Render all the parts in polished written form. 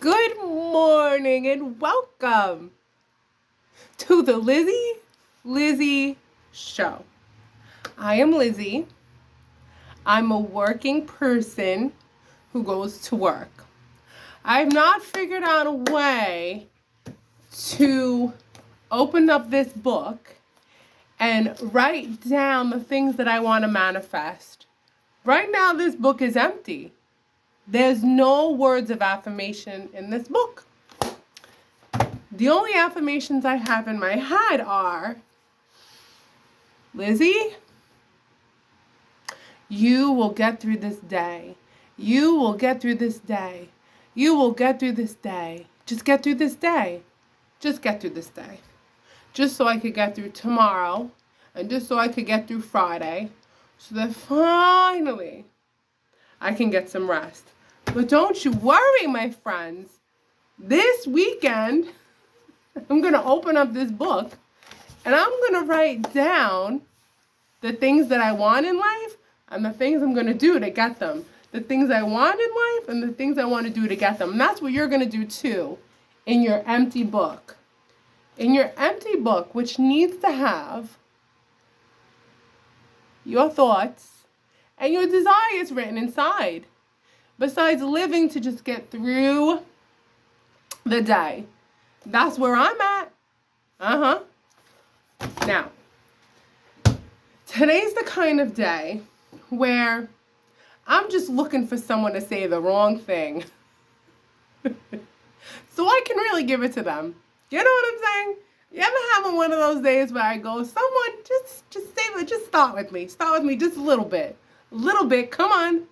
Good morning and welcome to the Lizzie Show. I am Lizzie. I'm a working person who goes to work. I've not figured out a way to open up this book and write down the things that I want to manifest. Right now, this book is empty. There's no words of affirmation in this book. The only affirmations I have in my head are, Lizzie, you will get through this day. You will get through this day. You will get through this day. Just get through this day. Just get through this day. Just so I could get through tomorrow and just so I could get through Friday so that finally I can get some rest. But don't you worry, my friends. This weekend, I'm going to open up this book and I'm going to write down the things that I want in life and the things I'm going to do to get them. The things I want in life and the things I want to do to get them. And that's what you're going to do too in your empty book. In your empty book, which needs to have your thoughts and your desires written inside. Besides living to just get through the day. That's where I'm at. Now, today's the kind of day where I'm just looking for someone to say the wrong thing. So I can really give it to them. You know what I'm saying? You ever having one of those days where I go, someone just start with me. Start with me just a little bit. A little bit. Come on,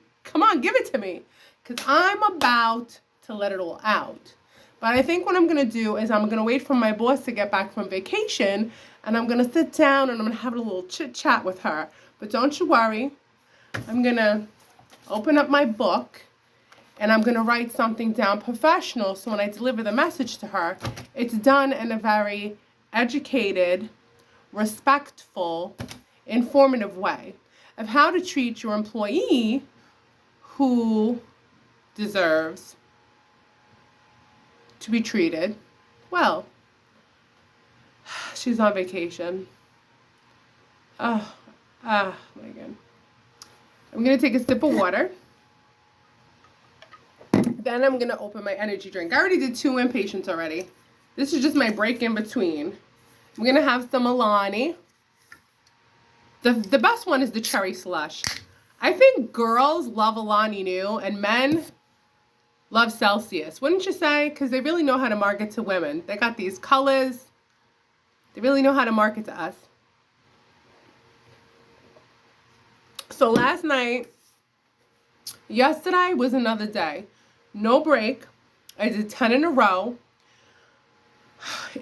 give it to me. Because I'm about to let it all out. But I think what I'm going to do is I'm going to wait for my boss to get back from vacation. And I'm going to sit down and I'm going to have a little chit chat with her. But don't you worry. I'm going to open up my book. And I'm going to write something down professional. So when I deliver the message to her, it's done in a very educated, respectful, informative way of how to treat your employee who deserves to be treated well. She's on vacation. Oh my God. I'm going to take a sip of water. Then I'm going to open my energy drink. I already did 2 impatiens already. This is just my break in between. I'm going to have some Alani. The best one is the cherry slush. I think girls love Alani Nu and men love Celsius. Wouldn't you say? Because they really know how to market to women. They got these colors. They really know how to market to us. So yesterday was another day. No break. I did 10 in a row.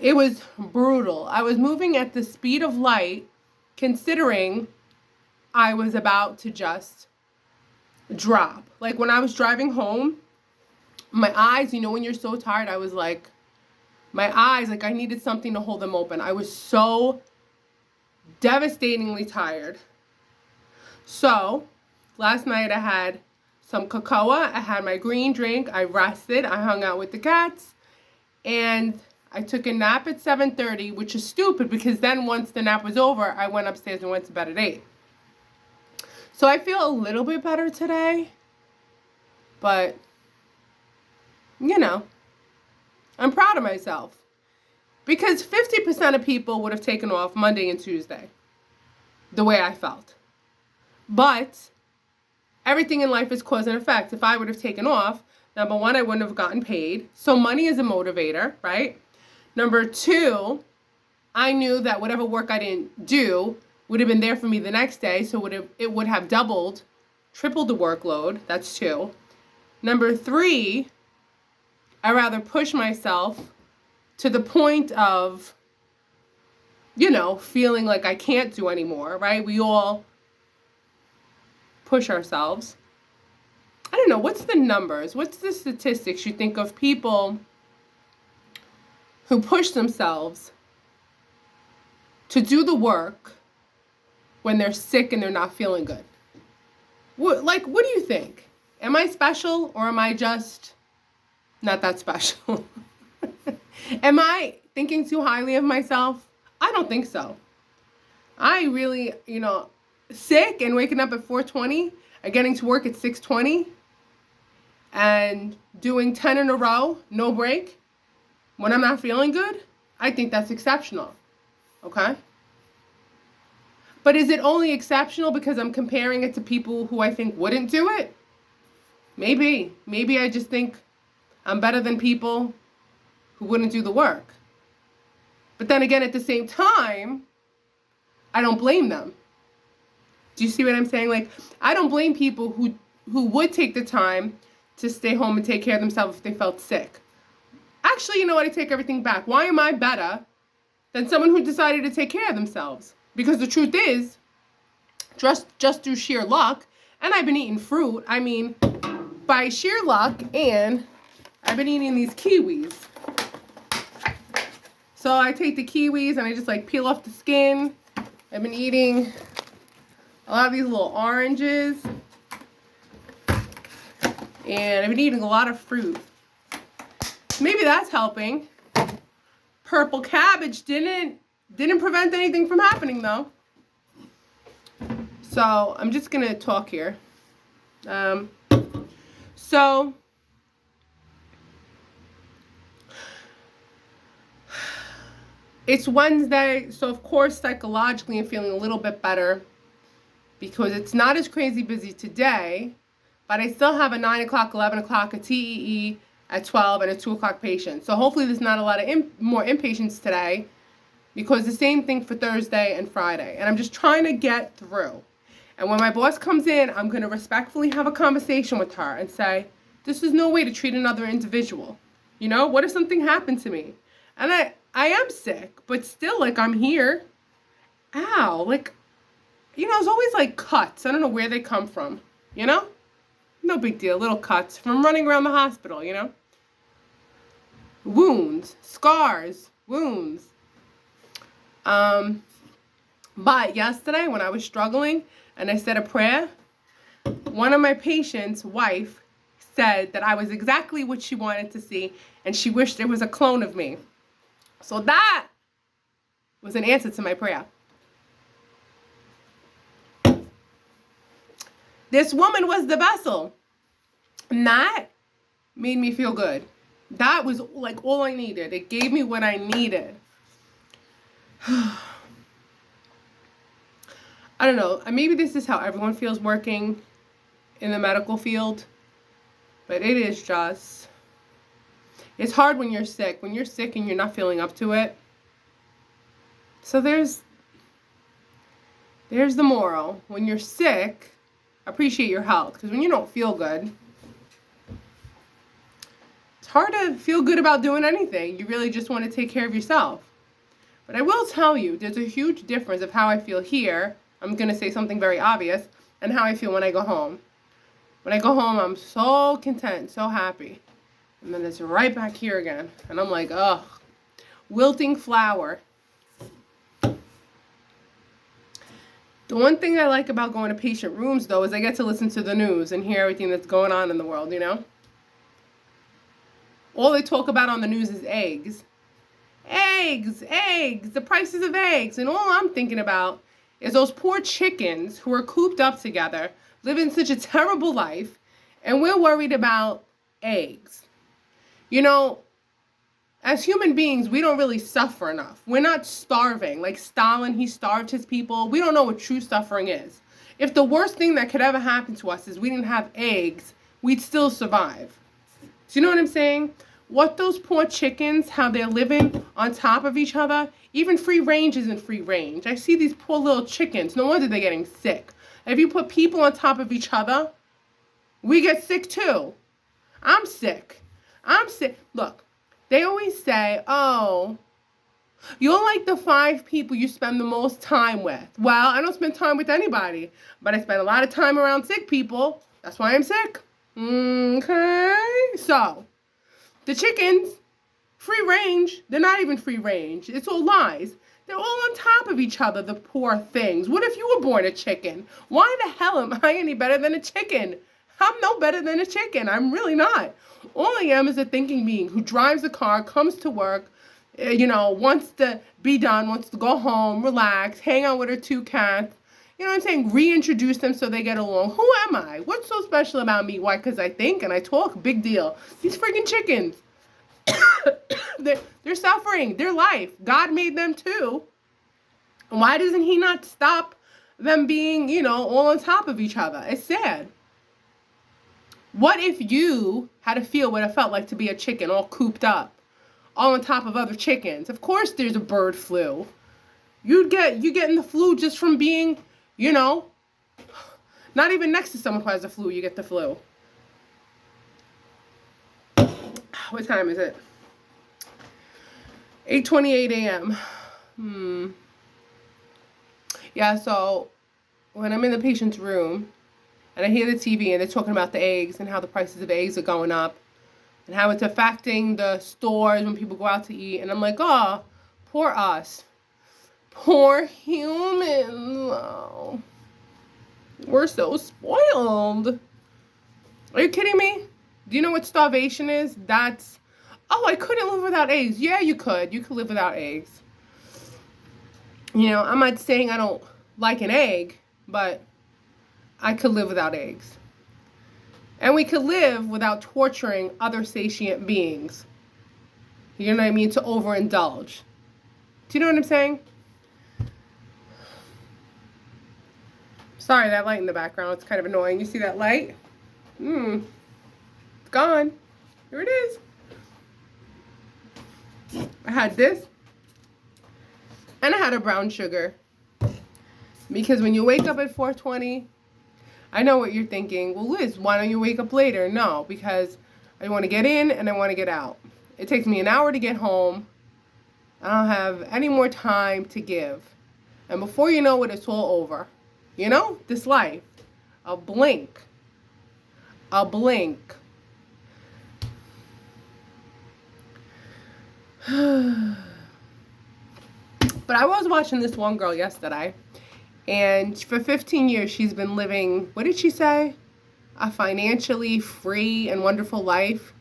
It was brutal. I was moving at the speed of light, considering I was about to just drop. Like when I was driving home, my eyes, when you're so tired, I was like, my eyes, like I needed something to hold them open. I was so devastatingly tired. So last night I had some cocoa. I had my green drink. I rested. I hung out with the cats. And I took a nap at 7:30, which is stupid because then once the nap was over, I went upstairs and went to bed at 8. So I feel a little bit better today. But, I'm proud of myself. Because 50% of people would have taken off Monday and Tuesday. The way I felt. But everything in life is cause and effect. If I would have taken off, number 1, I wouldn't have gotten paid. So money is a motivator, right? Number 2, I knew that whatever work I didn't do would have been there for me the next day. So it would have doubled, tripled the workload. That's 2. Number 3, I rather push myself to the point of, feeling like I can't do anymore, right? We all push ourselves. I don't know, what's the numbers? What's the statistics you think of people who push themselves to do the work when they're sick and they're not feeling good? What do you think? Am I special or am I just not that special. Am I thinking too highly of myself? I don't think so. I really, sick and waking up at 4:20 and getting to work at 6:20 and doing 10 in a row, no break, when I'm not feeling good, I think that's exceptional. Okay? But is it only exceptional because I'm comparing it to people who I think wouldn't do it? Maybe. Maybe I just think I'm better than people who wouldn't do the work. But then again, at the same time, I don't blame them. Do you see what I'm saying? Like, I don't blame people who would take the time to stay home and take care of themselves if they felt sick. Actually, you know what? I take everything back. Why am I better than someone who decided to take care of themselves? Because the truth is, just through sheer luck, and I've been eating fruit. I mean, by sheer luck, and I've been eating these kiwis. So I take the kiwis and I just like peel off the skin. I've been eating a lot of these little oranges. And I've been eating a lot of fruit. Maybe that's helping. Purple cabbage didn't prevent anything from happening though. So I'm just gonna talk here. So it's Wednesday, so of course psychologically I'm feeling a little bit better because it's not as crazy busy today, but I still have a 9 o'clock, 11 o'clock, a TEE at 12, and a 2 o'clock patient. So hopefully there's not a lot of more inpatients today, because the same thing for Thursday and Friday. And I'm just trying to get through. And when my boss comes in, I'm going to respectfully have a conversation with her and say, this is no way to treat another individual. What if something happened to me? And I am sick, but still, like, I'm here. Ow, like, there's always, like, cuts. I don't know where they come from, No big deal, little cuts from running around the hospital, Wounds, scars, wounds. But yesterday when I was struggling and I said a prayer, one of my patients' wife said that I was exactly what she wanted to see, and she wished there was a clone of me. So that was an answer to my prayer. This woman was the vessel. And that made me feel good. That was like all I needed. It gave me what I needed. I don't know. Maybe this is how everyone feels working in the medical field. But it is just... It's hard when you're sick. When you're sick and you're not feeling up to it. So there's the moral. When you're sick, appreciate your health. Because when you don't feel good, it's hard to feel good about doing anything. You really just want to take care of yourself. But I will tell you, there's a huge difference of how I feel here. I'm going to say something very obvious. And how I feel when I go home. When I go home, I'm so content, so happy. And then it's right back here again. And I'm like, ugh. Wilting flower. The one thing I like about going to patient rooms, though, is I get to listen to the news and hear everything that's going on in the world, All they talk about on the news is eggs. Eggs, the prices of eggs. And all I'm thinking about is those poor chickens who are cooped up together, living such a terrible life, and we're worried about eggs. As human beings, we don't really suffer enough. We're not starving. Like Stalin, he starved his people. We don't know what true suffering is. If the worst thing that could ever happen to us is we didn't have eggs, we'd still survive. Do you know what I'm saying? What those poor chickens, how they're living on top of each other, even free range isn't free range. I see these poor little chickens. No wonder they're getting sick. If you put people on top of each other, we get sick too. I'm sick. Look, they always say, oh, you're like the 5 people you spend the most time with. Well, I don't spend time with anybody, but I spend a lot of time around sick people. That's why I'm sick. Okay? So, the chickens, free range, they're not even free range. It's all lies. They're all on top of each other, the poor things. What if you were born a chicken? Why the hell am I any better than a chicken? I'm no better than a chicken. I'm really not. All I am is a thinking being who drives a car, comes to work, wants to be done, wants to go home, relax, hang out with her 2 cats. You know what I'm saying? Reintroduce them so they get along. Who am I? What's so special about me? Why? Because I think and I talk? Big deal. These freaking chickens. They're suffering. Their life. God made them too. Why doesn't he not stop them being, all on top of each other? It's sad. What if you had to feel what it felt like to be a chicken all cooped up, all on top of other chickens? Of course there's a bird flu. You getting the flu just from being, not even next to someone who has the flu, you get the flu. What time is it? 8:28 a.m. Yeah, so when I'm in the patient's room and I hear the TV and they're talking about the eggs and how the prices of eggs are going up and how it's affecting the stores when people go out to eat, and I'm like, oh, poor us. Poor humans. Oh, we're so spoiled. Are you kidding me? Do you know what starvation is? I couldn't live without eggs. Yeah, you could. You could live without eggs. I'm not saying I don't like an egg, but I could live without eggs. And we could live without torturing other sentient beings. You know what I mean? To overindulge. Do you know what I'm saying? Sorry, that light in the background. It's kind of annoying. You see that light? It's gone. Here it is. I had this. And I had a brown sugar. Because when you wake up at 4:20, I know what you're thinking. Well, Liz, why don't you wake up later? No, because I want to get in and I want to get out. It takes me an hour to get home. I don't have any more time to give. And before you know it, it's all over. This life. A blink. A blink. But I was watching this one girl yesterday, and for 15 years she's been living, what did she say? A financially free and wonderful life.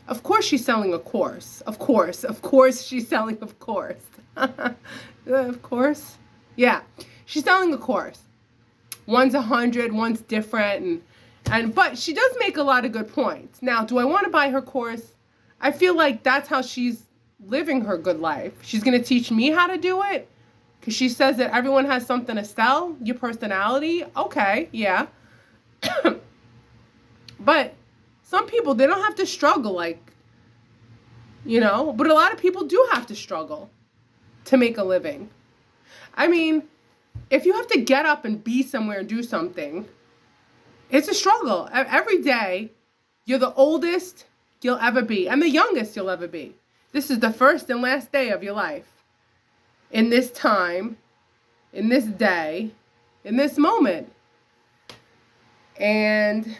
Of course she's selling a course. Of course she's selling a course. Of course. Yeah, she's selling a course. One's 100, one's different, but she does make a lot of good points. Now, do I want to buy her course? I feel like that's how she's living her good life. She's going to teach me how to do it because she says that everyone has something to sell. Your personality. Okay, yeah. But some people, they don't have to struggle but a lot of people do have to struggle to make a living. I mean, if you have to get up and be somewhere and do something, it's a struggle. Every day, you're the oldest you'll ever be and the youngest you'll ever be. This is the first and last day of your life. In this time, in this day, in this moment. And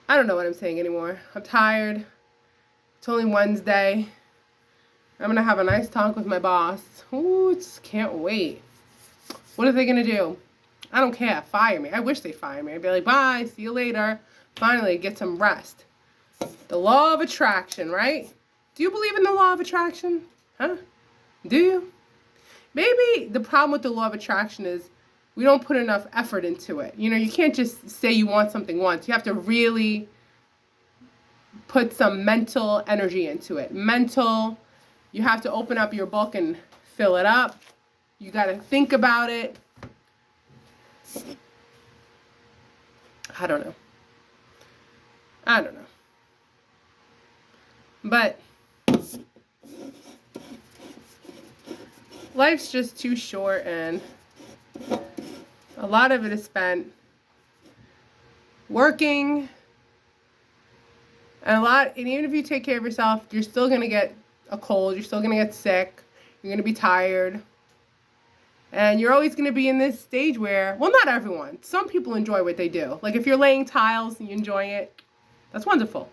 I don't know what I'm saying anymore. I'm tired. It's only Wednesday. I'm going to have a nice talk with my boss. Ooh, just can't wait. What are they going to do? I don't care. Fire me. I wish they fire me. I'd be like, bye, see you later. Finally, get some rest. The law of attraction, right? Do you believe in the law of attraction? Huh? Do you? Maybe the problem with the law of attraction is we don't put enough effort into it. You can't just say you want something once. You have to really put some mental energy into it. You have to open up your book and fill it up. You got to think about it. I don't know. But life's just too short, and a lot of it is spent working. And even if you take care of yourself, you're still going to get a cold. You're still going to get sick. You're going to be tired. And you're always going to be in this stage where, well, not everyone. Some people enjoy what they do. Like if you're laying tiles and you enjoy it, that's wonderful.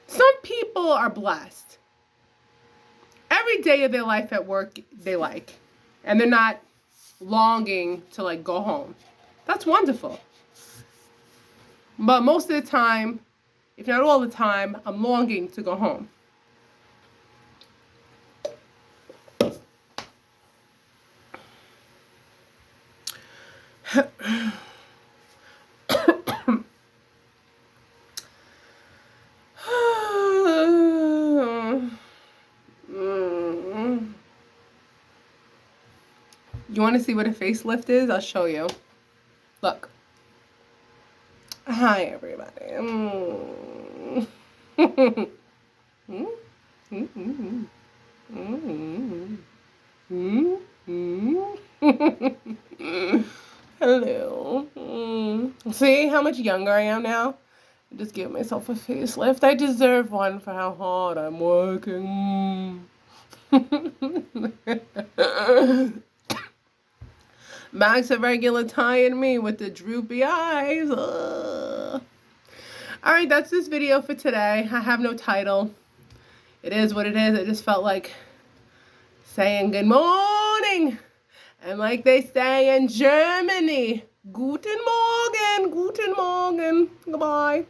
Some people are blessed. Every day of their life at work, they like. And they're not longing to go home. That's wonderful. But most of the time, if not all the time, I'm longing to go home. You want to see what a facelift is? I'll show you. Look. Hi, everybody. Hello. See how much younger I am now? I just gave myself a facelift. I deserve one for how hard I'm working. Max a regular tired me with the droopy eyes. Ugh. All right, that's this video for today. I have no title. It is what it is. I just felt like saying good morning. And like they say in Germany, Guten Morgen, Guten Morgen. Goodbye.